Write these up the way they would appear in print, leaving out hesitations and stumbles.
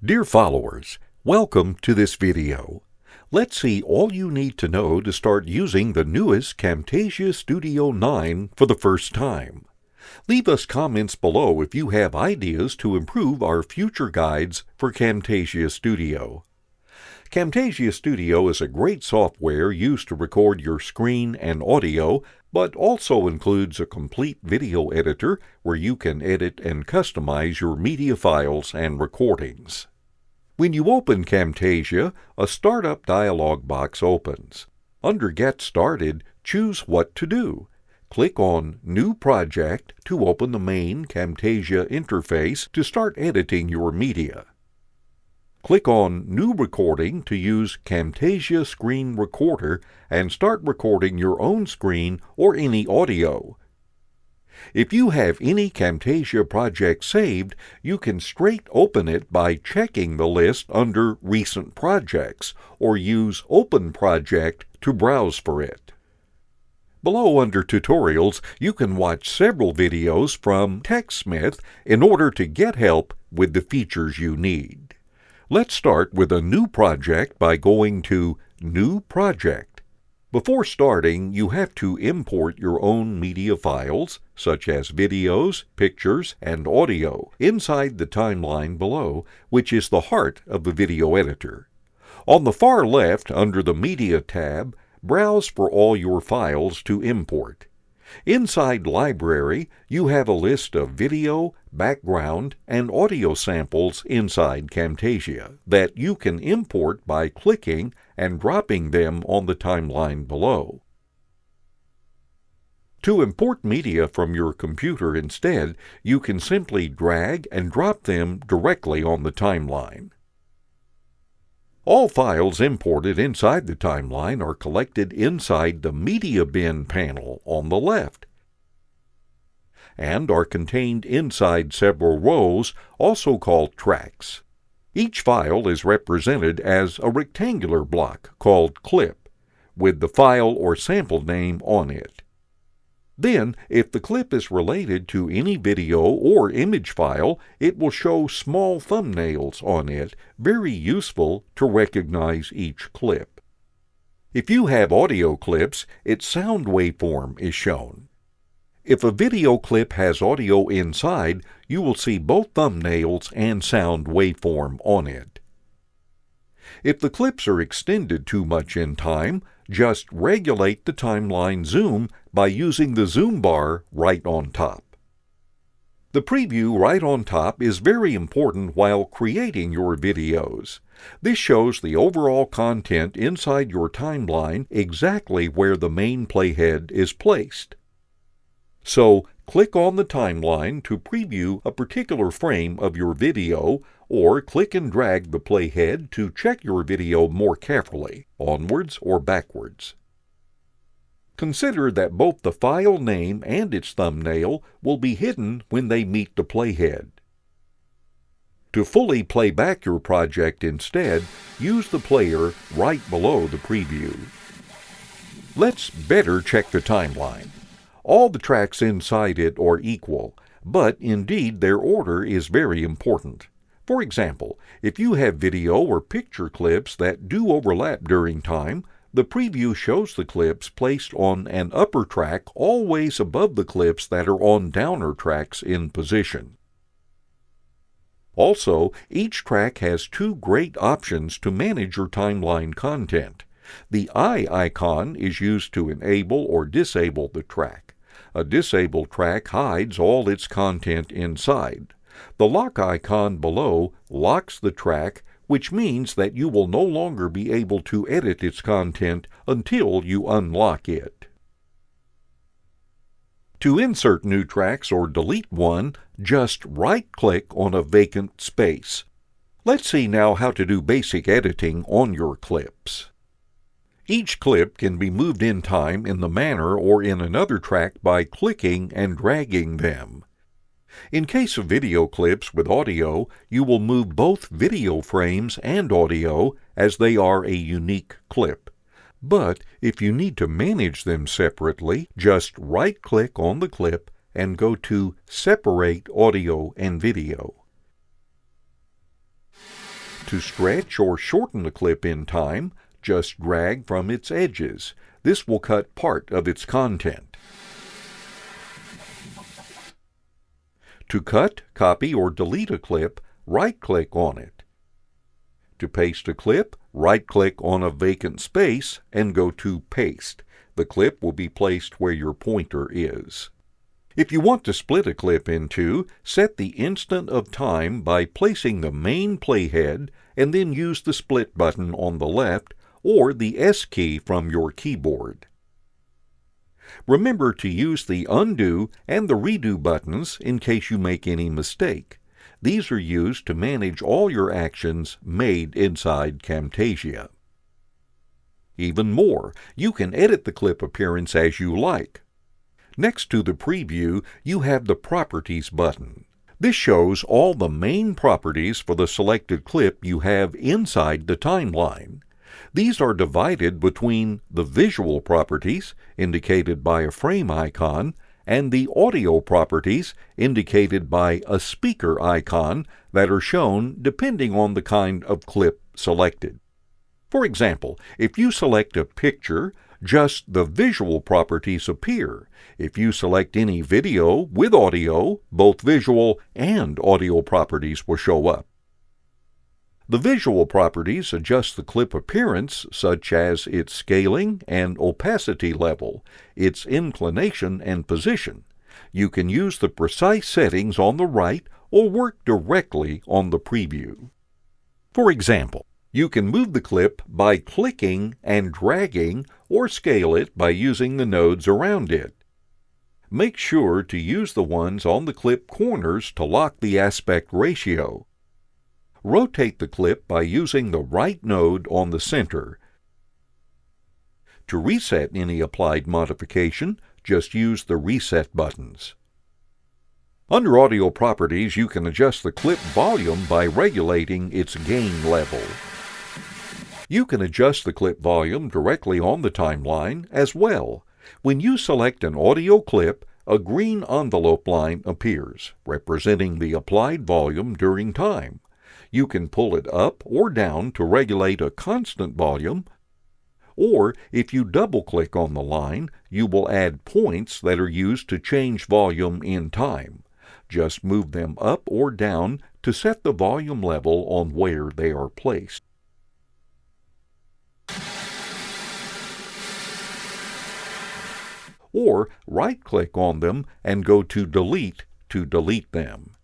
Dear followers, welcome to this video. Let's see all you need to know to start using the newest Camtasia Studio 9 for the first time. Leave us comments below if you have ideas to improve our future guides for Camtasia Studio. Camtasia Studio is a great software used to record your screen and audio, but also includes a complete video editor where you can edit and customize your media files and recordings. When you open Camtasia, a startup dialog box opens. Under Get Started, choose What to Do. Click on New Project to open the main Camtasia interface to start editing your media. Click on New Recording to use Camtasia Screen Recorder and start recording your own screen or any audio. If you have any Camtasia project saved, you can straight open it by checking the list under Recent Projects or use Open Project to browse for it. Below under Tutorials, you can watch several videos from TechSmith in order to get help with the features you need. Let's start with a new project by going to New Project. Before starting, you have to import your own media files, such as videos, pictures, and audio, inside the timeline below, which is the heart of the video editor. On the far left, under the Media tab, browse for all your files to import. Inside Library, you have a list of video, background, and audio samples inside Camtasia that you can import by clicking and dropping them on the timeline below. To import media from your computer instead, you can simply drag and drop them directly on the timeline. All files imported inside the timeline are collected inside the Media Bin panel on the left and are contained inside several rows, also called tracks. Each file is represented as a rectangular block called clip, with the file or sample name on it. Then, if the clip is related to any video or image file, it will show small thumbnails on it, very useful to recognize each clip. If you have audio clips, its sound waveform is shown. If a video clip has audio inside, you will see both thumbnails and sound waveform on it. If the clips are extended too much in time, just regulate the timeline zoom by using the zoom bar right on top. The preview right on top is very important while creating your videos. This shows the overall content inside your timeline exactly where the main playhead is placed. So, click on the timeline to preview a particular frame of your video, or click and drag the playhead to check your video more carefully, onwards or backwards. Consider that both the file name and its thumbnail will be hidden when they meet the playhead. To fully play back your project instead, use the player right below the preview. Let's better check the timeline. All the tracks inside it are equal, but indeed their order is very important. For example, if you have video or picture clips that do overlap during time, the preview shows the clips placed on an upper track always above the clips that are on downer tracks in position. Also, each track has two great options to manage your timeline content. The eye icon is used to enable or disable the track. A disabled track hides all its content inside. The lock icon below locks the track, which means that you will no longer be able to edit its content until you unlock it. To insert new tracks or delete one, just right-click on a vacant space. Let's see now how to do basic editing on your clips. Each clip can be moved in time in the manner or in another track by clicking and dragging them. In case of video clips with audio, you will move both video frames and audio as they are a unique clip. But if you need to manage them separately, just right-click on the clip and go to Separate Audio and Video. To stretch or shorten the clip in time, just drag from its edges. This will cut part of its content. To cut, copy, or delete a clip, right-click on it. To paste a clip, right-click on a vacant space and go to Paste. The clip will be placed where your pointer is. If you want to split a clip in two, set the instant of time by placing the main playhead and then use the split button on the left or the S key from your keyboard. Remember to use the undo and the redo buttons in case you make any mistake. These are used to manage all your actions made inside Camtasia. Even more, you can edit the clip appearance as you like. Next to the preview, you have the Properties button. This shows all the main properties for the selected clip you have inside the timeline. These are divided between the visual properties, indicated by a frame icon, and the audio properties, indicated by a speaker icon, that are shown depending on the kind of clip selected. For example, if you select a picture, just the visual properties appear. If you select any video with audio, both visual and audio properties will show up. The visual properties adjust the clip appearance, such as its scaling and opacity level, its inclination and position. You can use the precise settings on the right or work directly on the preview. For example, you can move the clip by clicking and dragging or scale it by using the nodes around it. Make sure to use the ones on the clip corners to lock the aspect ratio. Rotate the clip by using the right node on the center. To reset any applied modification, just use the reset buttons. Under Audio Properties, you can adjust the clip volume by regulating its gain level. You can adjust the clip volume directly on the timeline as well. When you select an audio clip, a green envelope line appears, representing the applied volume during time. You can pull it up or down to regulate a constant volume, or if you double-click on the line, you will add points that are used to change volume in time. Just move them up or down to set the volume level on where they are placed. Or right-click on them and go to Delete to delete them.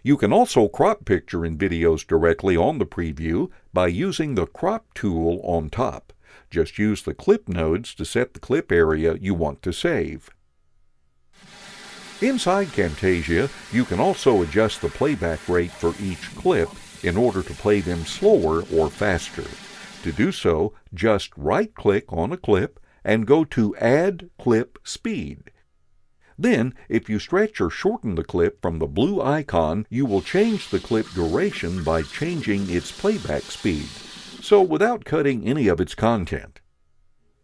You can also crop picture and videos directly on the preview by using the Crop tool on top. Just use the clip nodes to set the clip area you want to save. Inside Camtasia, you can also adjust the playback rate for each clip in order to play them slower or faster. To do so, just right-click on a clip and go to Add Clip Speed. Then, if you stretch or shorten the clip from the blue icon, you will change the clip duration by changing its playback speed, so without cutting any of its content.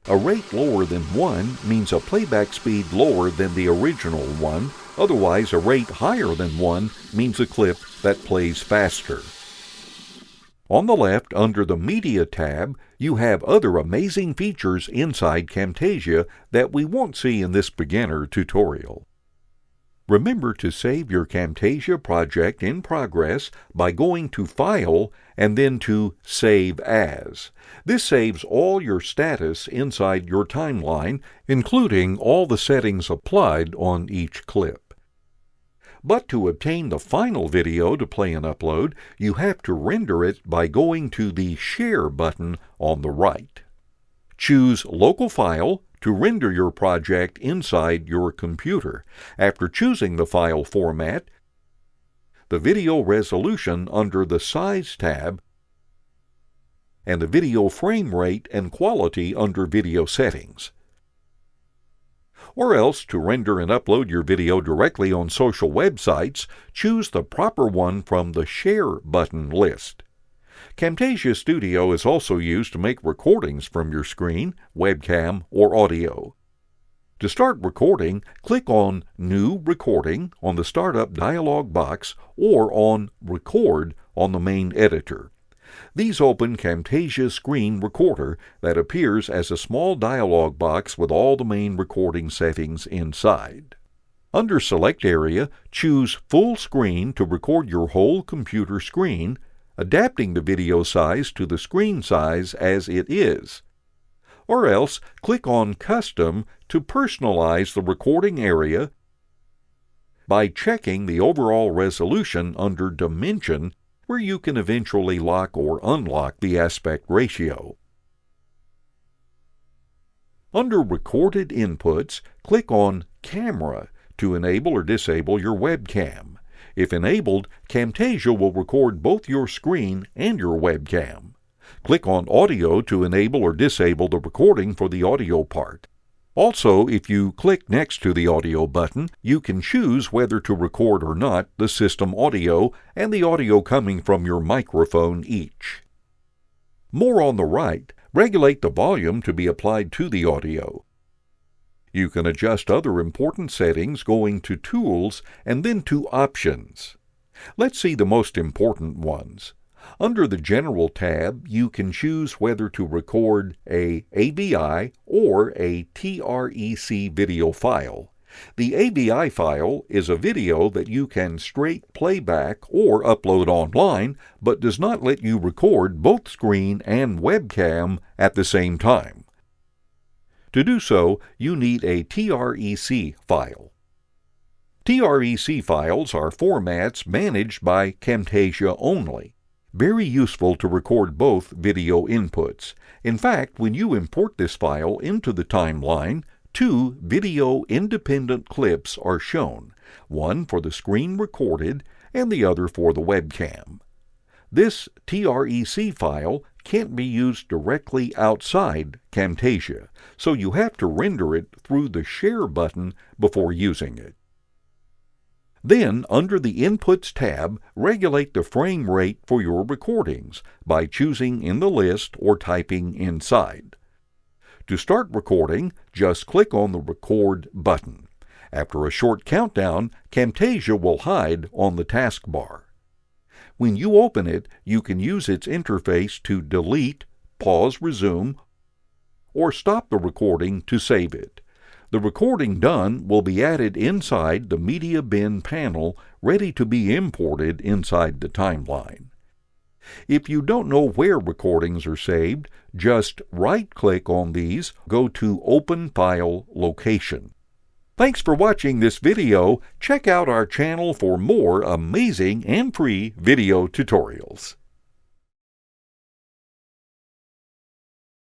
A rate lower than 1 means a playback speed lower than the original one. Otherwise, a rate higher than 1 means a clip that plays faster. On the left, under the Media tab, you have other amazing features inside Camtasia that we won't see in this beginner tutorial. Remember to save your Camtasia project in progress by going to File and then to Save As. This saves all your status inside your timeline, including all the settings applied on each clip. But to obtain the final video to play and upload, you have to render it by going to the Share button on the right. Choose Local File to render your project inside your computer. After choosing the file format, the video resolution under the Size tab, and the video frame rate and quality under Video Settings. Or else, to render and upload your video directly on social websites, choose the proper one from the Share button list. Camtasia Studio is also used to make recordings from your screen, webcam, or audio. To start recording, click on New Recording on the Startup dialog box or on Record on the main editor. These open Camtasia Screen Recorder that appears as a small dialog box with all the main recording settings inside. Under Select Area, choose Full Screen to record your whole computer screen, adapting the video size to the screen size as it is. Or else, click on Custom to personalize the recording area by checking the overall resolution under Dimension, where you can eventually lock or unlock the aspect ratio. Under Recorded Inputs, click on Camera to enable or disable your webcam. If enabled, Camtasia will record both your screen and your webcam. Click on Audio to enable or disable the recording for the audio part. Also, if you click next to the audio button, you can choose whether to record or not the system audio and the audio coming from your microphone each. More on the right, regulate the volume to be applied to the audio. You can adjust other important settings going to Tools and then to Options. Let's see the most important ones. Under the General tab, you can choose whether to record a AVI or a TREC video file. The AVI file is a video that you can straight playback or upload online, but does not let you record both screen and webcam at the same time. To do so, you need a TREC file. TREC files are formats managed by Camtasia only. Very useful to record both video inputs. In fact, when you import this file into the timeline, two video-independent clips are shown, one for the screen recorded and the other for the webcam. This TREC file can't be used directly outside Camtasia, so you have to render it through the Share button before using it. Then, under the Inputs tab, regulate the frame rate for your recordings by choosing in the list or typing inside. To start recording, just click on the Record button. After a short countdown, Camtasia will hide on the taskbar. When you open it, you can use its interface to delete, pause, resume, or stop the recording to save it. The recording done will be added inside the Media Bin panel, ready to be imported inside the timeline. If you don't know where recordings are saved, just right-click on these, go to Open File Location. Thanks for watching this video. Check out our channel for more amazing and free video tutorials.